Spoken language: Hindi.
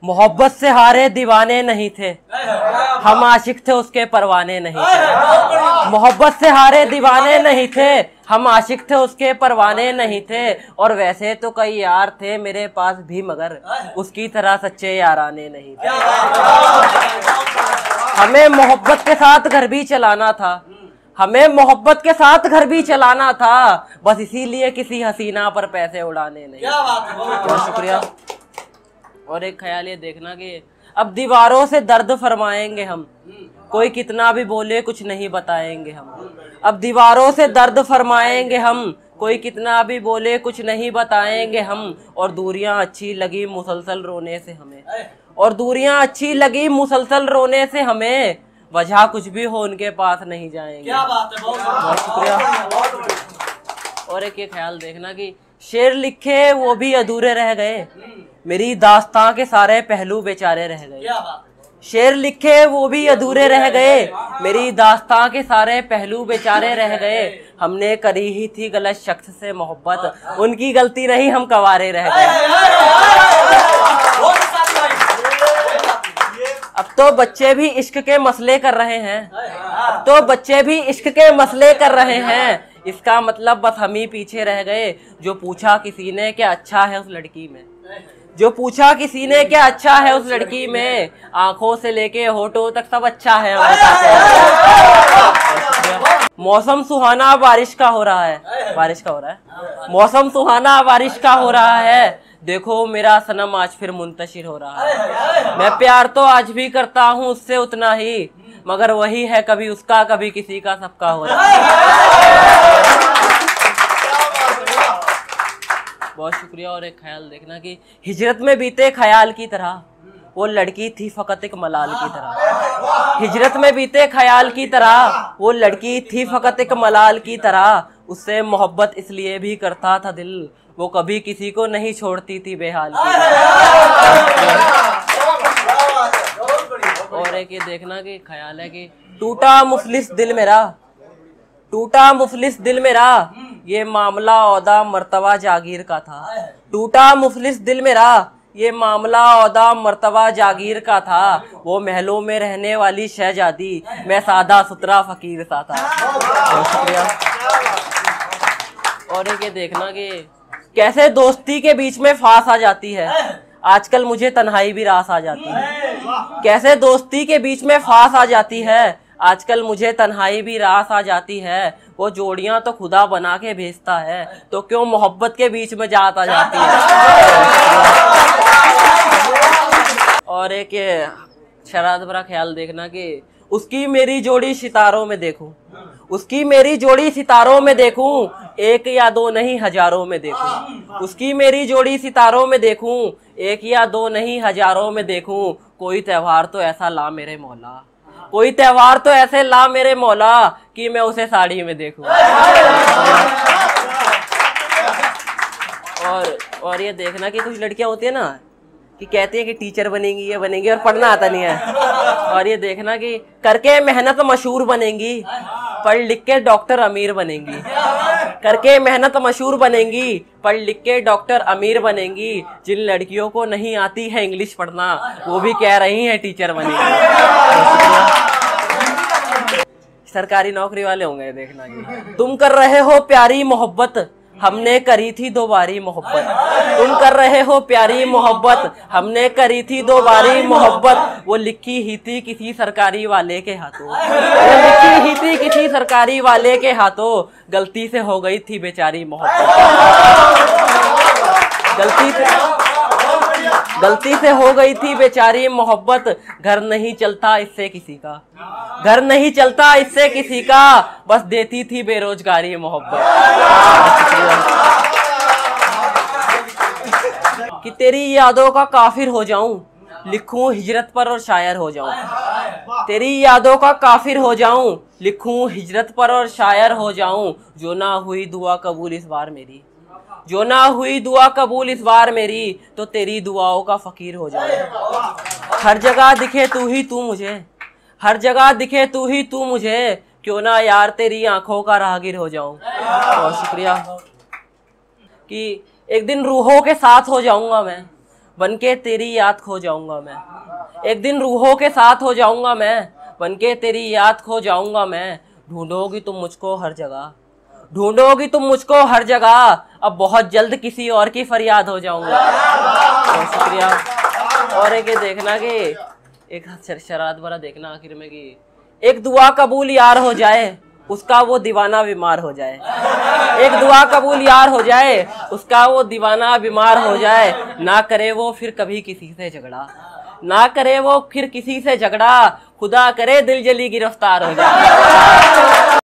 मोहब्बत से हारे दीवाने नहीं थे, हम आशिक थे उसके परवाने नहीं थे। मोहब्बत से हारे दीवाने नहीं थे, हम आशिक थे उसके परवाने नहीं थे। और वैसे तो कई यार थे मेरे पास भी, मगर उसकी तरह सच्चे याराने नहीं थे। हमें मोहब्बत के साथ घर भी चलाना था, हमें मोहब्बत के साथ घर भी चलाना था, बस इसीलिए किसी हसीना पर पैसे उड़ाने नहीं। बहुत शुक्रिया। और एक ख्याल ये देखना कि अब दीवारों से दर्द फरमाएंगे हम, कोई कितना भी बोले कुछ नहीं बताएंगे हम। अब दीवारों से दर्द फरमाएंगे हम, कोई कितना भी बोले कुछ नहीं बताएंगे हम। और दूरियां अच्छी लगी मुसलसल रोने से हमें, और दूरियां अच्छी लगी मुसलसल रोने से हमें, वजह कुछ भी हो उनके पास नहीं जाएंगे। क्या बात है, बहुत शुक्रिया। और एक ये ख्याल देखना कि शेर लिखे वो भी अधूरे रह गए, मेरी दास्तां के सारे पहलू बेचारे रह गए। शेर लिखे वो भी अधूरे रह गए, मेरी दास्तां के सारे पहलू बेचारे रह गए। हमने करी ही थी गलत शख्स से मोहब्बत, उनकी गलती नहीं हम कवारे रह गए। अब तो बच्चे भी इश्क के मसले कर रहे हैं, अब तो बच्चे भी इश्क के मसले कर रहे हैं। इसका मतलब बस हम ही पीछे रह गए। जो पूछा किसी ने क्या अच्छा है उस लड़की में, जो पूछा किसी ने क्या अच्छा है उस लड़की में, आंखों से लेके होठों तक सब अच्छा है हम बताते हैं। मौसम सुहाना बारिश का हो रहा है, बारिश का हो रहा है। मौसम सुहाना बारिश का हो रहा है, देखो मेरा सनम आज फिर मुंतशिर हो रहा है। मैं प्यार तो आज भी करता हूँ उससे उतना ही, मगर वही है कभी उसका कभी किसी का सबका हो रहा है। बहुत शुक्रिया। और एक ख्याल देखना कि हिजरत में बीते ख्याल की तरह वो लड़की थी फकत एक मलाल की तरह। हिजरत में बीते ख्याल की तरह वो लड़की थी फकत एक मलाल की तरह। उससे मोहब्बत इसलिए भी करता था दिल, वो कभी किसी को नहीं छोड़ती थी बेहाल की तरह। और एक ये देखना कि ख्याल है कि टूटा मुफलिस दिल मेरा, टूटा मुफलिस दिल मेरा, ये मामला औदा मर्तबा जागीर का था। टूटा मुफलिस दिल मेरा, ये मामला औदा मर्तबा जागीर का था। वो महलों में रहने वाली शहजादी, मैं सादा सुथरा फकीर सा था। बहुत शुक्रिया। और एक ये देखना कि कैसे दोस्ती के बीच में फांस आ जाती है, आजकल मुझे तन्हाई भी रास आ जाती है। कैसे दोस्ती के बीच में फांस आ जाती है, आजकल मुझे तन्हाई भी रास आ जाती है। वो जोड़ियां तो खुदा बना के भेजता है, तो क्यों मोहब्बत के बीच में जात आ जाती है। और एक शरारत भरा ख्याल देखना कि उसकी मेरी जोड़ी सितारों में देखूं, उसकी मेरी जोड़ी सितारों में देखूं, एक या दो नहीं हजारों में देखूं। उसकी मेरी जोड़ी सितारों में देखूं, एक या दो नहीं हजारों में देखूं। कोई त्योहार तो ऐसा ला मेरे मौला, कोई त्योहार तो ऐसे ला मेरे मौला, कि मैं उसे साड़ी में देखूं। और ये देखना कि कुछ लड़कियां होती है ना कि कहती है कि टीचर बनेंगी, ये बनेंगी, और पढ़ना आता नहीं है। और ये देखना कि करके मेहनत मशहूर बनेंगी, पढ़ लिख के डॉक्टर अमीर बनेंगी। करके मेहनत मशहूर बनेंगी, पढ़ लिख के डॉक्टर अमीर बनेंगी। जिन लड़कियों को नहीं आती है इंग्लिश पढ़ना, वो भी कह रही हैं टीचर बनेंगी। सरकारी नौकरी वाले होंगे देखना कि तुम कर रहे हो प्यारी मोहब्बत, हमने करी थी 2 बारी मोहब्बत। तुम कर रहे हो प्यारी मोहब्बत, हमने करी थी 2 बारी मोहब्बत। वो लिखी ही थी किसी सरकारी वाले के हाथों, वो लिखी ही थी किसी सरकारी वाले के हाथों। गलती से हो गई थी बेचारी मोहब्बत, गलती से हो गई थी बेचारी मोहब्बत। घर नहीं चलता इससे किसी का, घर नहीं चलता इससे किसी का, बस देती थी बेरोजगारी मोहब्बत। कि तेरी यादों का काफिर हो जाऊं, लिखूं हिजरत पर और शायर हो जाऊं। तेरी यादों का काफिर हो जाऊं, लिखूं हिजरत पर और शायर हो जाऊं। जो ना हुई दुआ कबूल इस बार मेरी, जो ना हुई दुआ कबूल इस बार मेरी, तो तेरी दुआओं का फकीर हो जाऊं। हर जगह दिखे तू ही तू मुझे, हर जगह दिखे तू ही तू मुझे, क्यों ना यार तेरी आंखों का राहगीर हो जाऊं। बहुत शुक्रिया। कि एक दिन रूहों के साथ हो जाऊंगा मैं, बनके तेरी याद खो जाऊंगा मैं। एक दिन रूहों के साथ हो जाऊंगा मैं, बनके तेरी याद खो जाऊंगा मैं। ढूंढोगी तुम मुझको हर जगह, ढूंढोगी तुम मुझको हर जगह, अब बहुत जल्द किसी और की फरियाद हो जाऊंगा। बहुत शुक्रिया। और एक ये देखना कि एक शरारत भरा देखना आखिर में कि एक दुआ कबूल यार हो जाए, उसका वो दीवाना बीमार हो जाए। एक दुआ कबूल यार हो जाए, उसका वो दीवाना बीमार हो जाए। ना करे वो फिर कभी किसी से झगड़ा, ना करे वो फिर किसी से झगड़ा, खुदा करे दिल जली गिरफ्तार हो जाए।